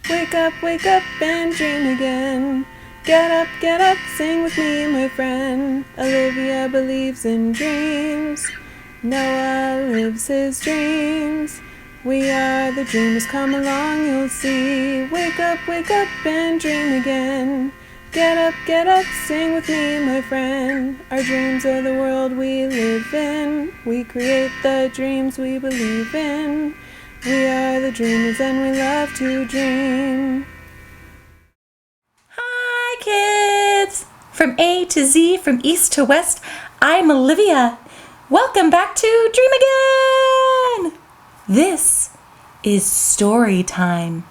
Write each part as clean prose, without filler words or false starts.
wake up and dream again. Get up, sing with me, my friend. Olivia believes in dreams. Noah lives his dreams. We are the dreamers, come along, you'll see. Wake up and dream again. Get up, sing with me, my friend. Our dreams are the world we live in. We create the dreams we believe in. We are the dreamers and we love to dream. Hi kids! From A to Z, from east to west, I'm Olivia. Welcome back to Dream Again! This is story time.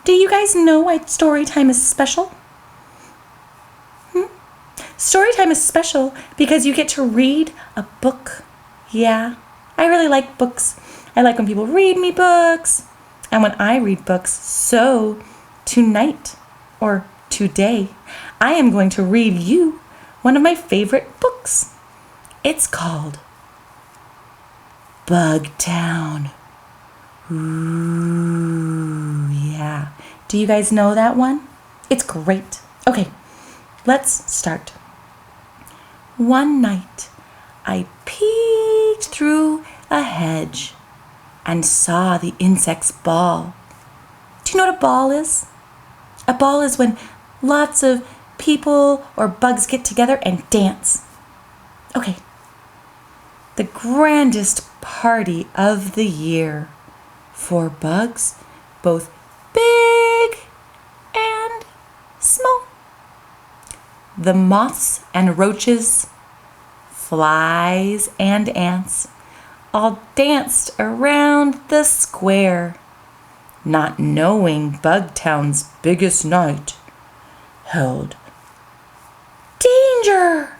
Do you guys know why story time is special? Story time is special because you get to read a book. Yeah, I really like books. I like when people read me books and when I read books. So tonight or today, I am going to read you one of my favorite books. It's called BUGTOWN. Ooh, yeah. Do you guys know that one? It's great. Okay, let's start. One night, I peeked through a hedge and saw the insect's ball. Do you know what a ball is? A ball is when lots of people or bugs get together and dance. Okay. The grandest party of the year for bugs, both big and small. The moths and roaches, flies and ants all danced around the square, not knowing BUGTOWN's biggest night held danger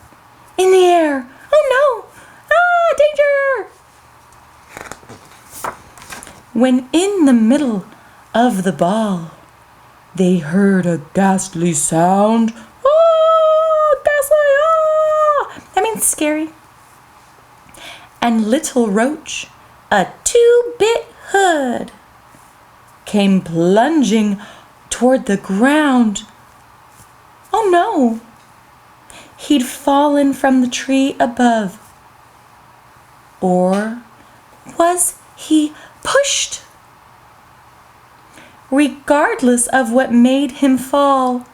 in the air. Oh no! Danger! When in the middle of the ball, they heard a ghastly sound. That means scary. And little Roach, a 2-bit hood, came plunging toward the ground. Oh no! He'd fallen from the tree above. Or was he pushed? Regardless of what made him fall,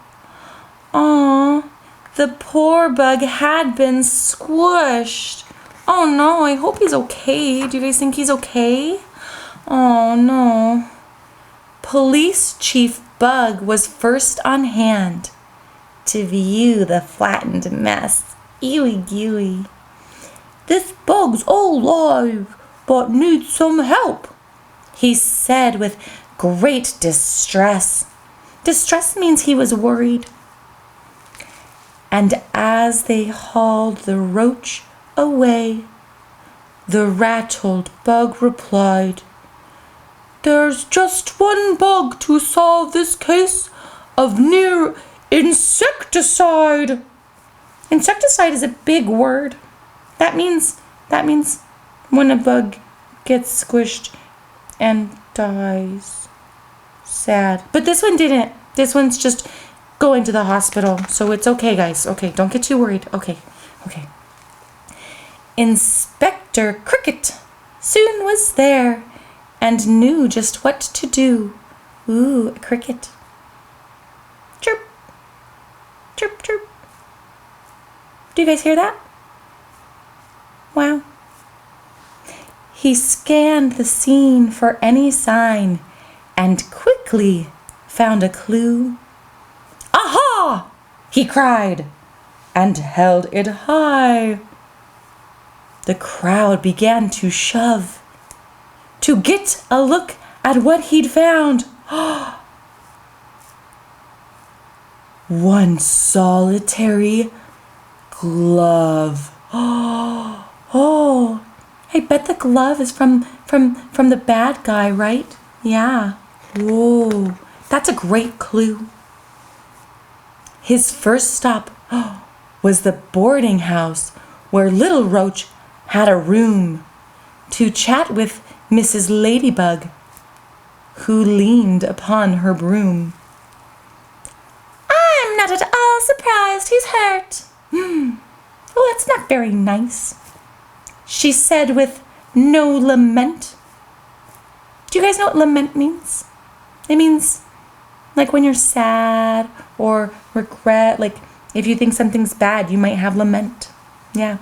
the poor bug had been squished. Oh no, I hope he's okay. Do you guys think he's okay? Oh no. Police Chief Bug was first on hand to view the flattened mess. Ewy gooey. This bug's alive, but needs some help, he said with great distress. Distress means he was worried. And as they hauled the roach away, the rattled bug replied, "There's just one bug to solve this case of near insecticide." Insecticide is a big word. That means when a bug gets squished and dies. Sad. But this one didn't. This one's just going to the hospital. So it's okay, guys. Okay, don't get too worried. Okay. Inspector Cricket soon was there and knew just what to do. Ooh, a cricket. Chirp. Chirp, chirp. Do you guys hear that? Wow. He scanned the scene for any sign and quickly found a clue. "Aha!" he cried and held it high. The crowd began to shove to get a look at what he'd found. One solitary glove. Oh, I bet the glove is from the bad guy, right? Yeah. Whoa, that's a great clue. His first stop was the boarding house where Little Roach had a room to chat with Mrs. Ladybug. who leaned upon her broom. I'm not at all surprised he's hurt. Well, that's not very nice, she said with no lament. Do you guys know what lament means? It means like when you're sad or regret, like if you think something's bad, you might have lament. Yeah.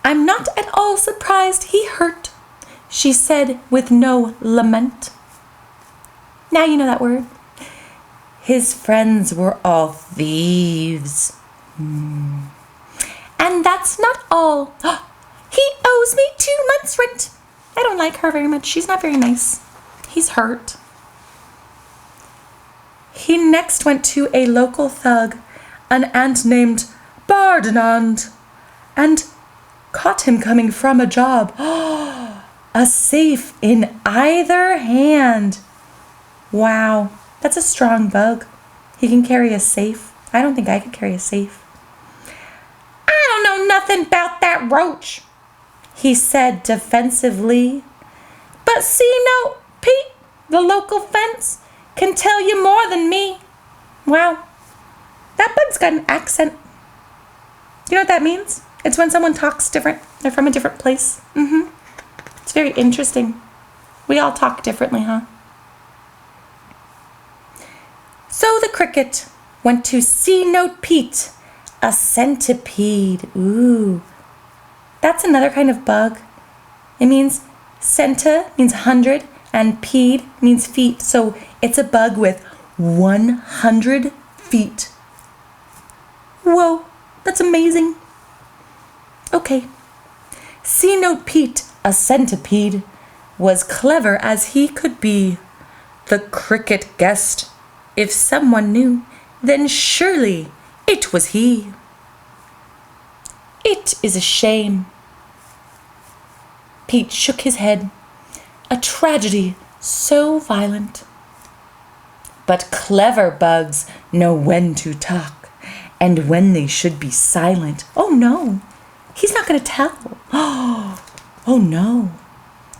I'm not at all surprised he hurt, she said with no lament. Now you know that word. His friends were all thieves. And that's not all. He owes me 2 months' rent. I don't like her very much. She's not very nice. He's hurt. He next went to a local thug, an ant named Ferdinand, and caught him coming from a job. A safe in either hand. Wow, that's a strong bug. He can carry a safe. I don't think I could carry a safe. I don't know nothing about that roach, he said defensively. But see, no, Pete, the local fence, can tell you more than me. Wow, that bug's got an accent. You know what that means? It's when someone talks different. They're from a different place. It's very interesting. We all talk differently, huh? So the cricket went to C-Note Pete, a centipede. Ooh, that's another kind of bug. It means centa means 100 and pede means feet. So it's a bug with 100 feet. Whoa, that's amazing. Okay. C-Note Pete, a centipede, was clever as he could be. The cricket guessed. If someone knew, then surely it was he. It is a shame. Pete shook his head. A tragedy so violent. But clever bugs know when to talk and when they should be silent. Oh no, he's not going to tell. Oh no.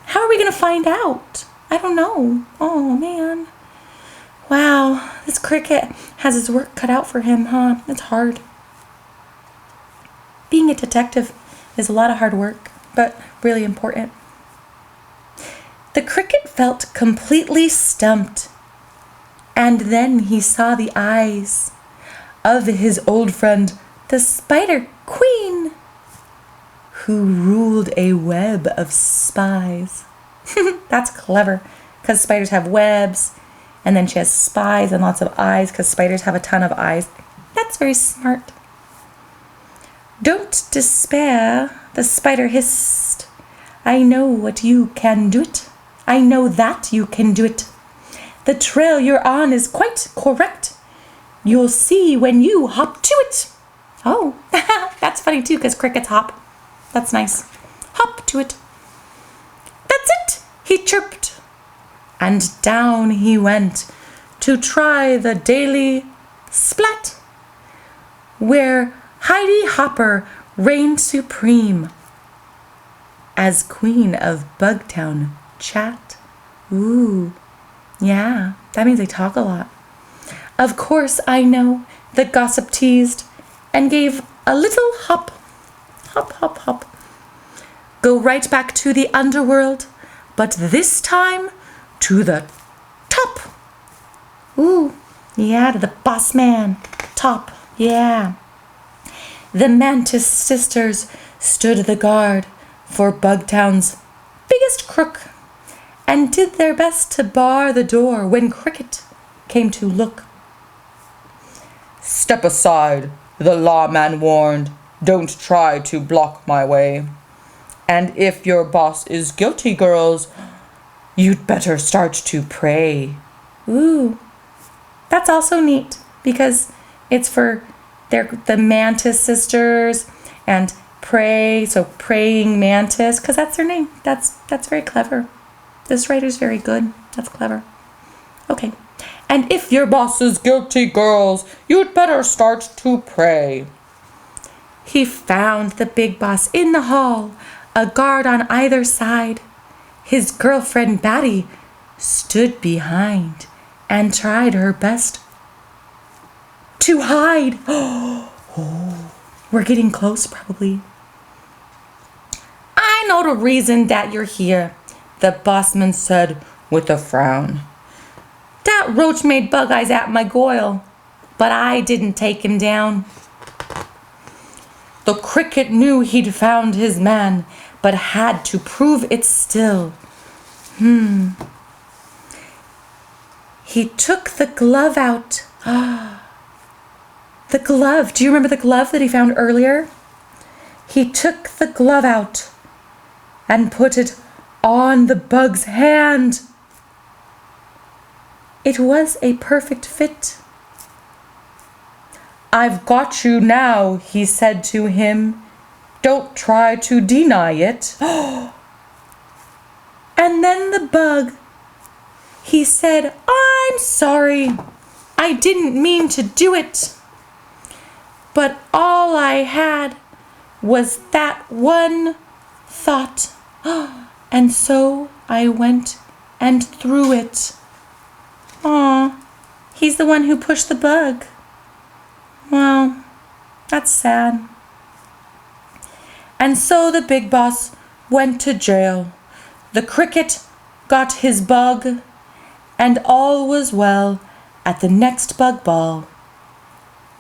How are we going to find out? I don't know. Oh man. Wow, this cricket has his work cut out for him, huh? It's hard. Being a detective is a lot of hard work, but really important. The cricket felt completely stumped. And then he saw the eyes of his old friend, the Spider Queen, who ruled a web of spies. That's clever, because spiders have webs, and then she has spies and lots of eyes, because spiders have a ton of eyes. That's very smart. Don't despair, the spider hissed. I know what you can do it. I know that you can do it. The trail you're on is quite correct. You'll see when you hop to it. Oh, that's funny too, because crickets hop. That's nice. Hop to it. That's it, he chirped. And down he went to try the daily splat, where Heidi Hopper reigned supreme as queen of BUGTOWN chat. Ooh, yeah, that means they talk a lot. Of course, I know, the gossip teased and gave a little hop. Hop, hop, hop. Go right back to the underworld, but this time to the top. Ooh, yeah, to the boss man. Top, yeah. The Mantis sisters stood the guard for BUGTOWN's biggest crook and did their best to bar the door when Cricket came to look. Step aside, the lawman warned. Don't try to block my way. And if your boss is guilty, girls, you'd better start to pray. Ooh, that's also neat because it's for the Mantis sisters and pray, so praying mantis, because that's their name. That's very clever. This writer's very good. That's clever. Okay. And if your boss is guilty, girls, you'd better start to pray. He found the big boss in the hall, a guard on either side. his girlfriend Batty stood behind and tried her best to hide. Oh, we're getting close probably. I know the reason that you're here, the bossman said with a frown. That roach made bug eyes at my goyle, but I didn't take him down. The cricket knew he'd found his man, but had to prove it still. He took the glove out. The glove. Do you remember the glove that he found earlier? He took the glove out and put it on the bug's hand. It was a perfect fit. I've got you now, he said to him. Don't try to deny it. And then the bug, he said, I'm sorry. I didn't mean to do it. But all I had was that one thought. And so I went and threw it. Aw, he's the one who pushed the bug. Well, that's sad. And so the big boss went to jail. The cricket got his bug, and all was well at the next bug ball.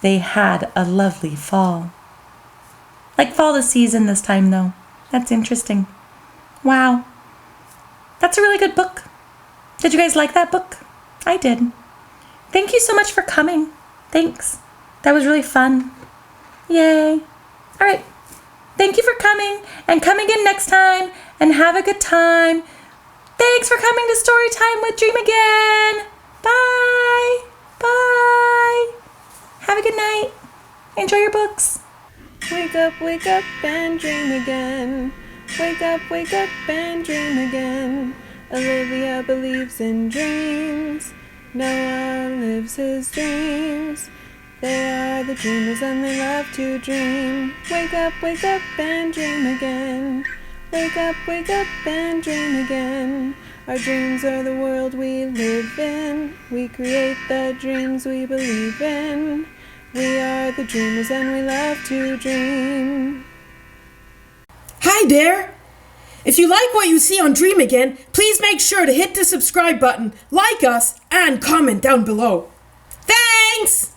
They had a lovely fall. Like fall the season this time, though. That's interesting. Wow. That's a really good book. Did you guys like that book? I did. Thank you so much for coming. Thanks. That was really fun. Yay. All right. Thank you for coming, and come again next time, and have a good time. Thanks for coming to Storytime with Dream Again. Bye. Bye. Have a good night. Enjoy your books. Wake up and dream again. Wake up and dream again. Olivia believes in dreams. Noah lives his dreams. They are the dreamers and they love to dream. Wake up and dream again. Wake up and dream again. Our dreams are the world we live in. We create the dreams we believe in. We are the dreamers and we love to dream. Hi there! If you like what you see on Dream Again, please make sure to hit the subscribe button, like us, and comment down below. Thanks!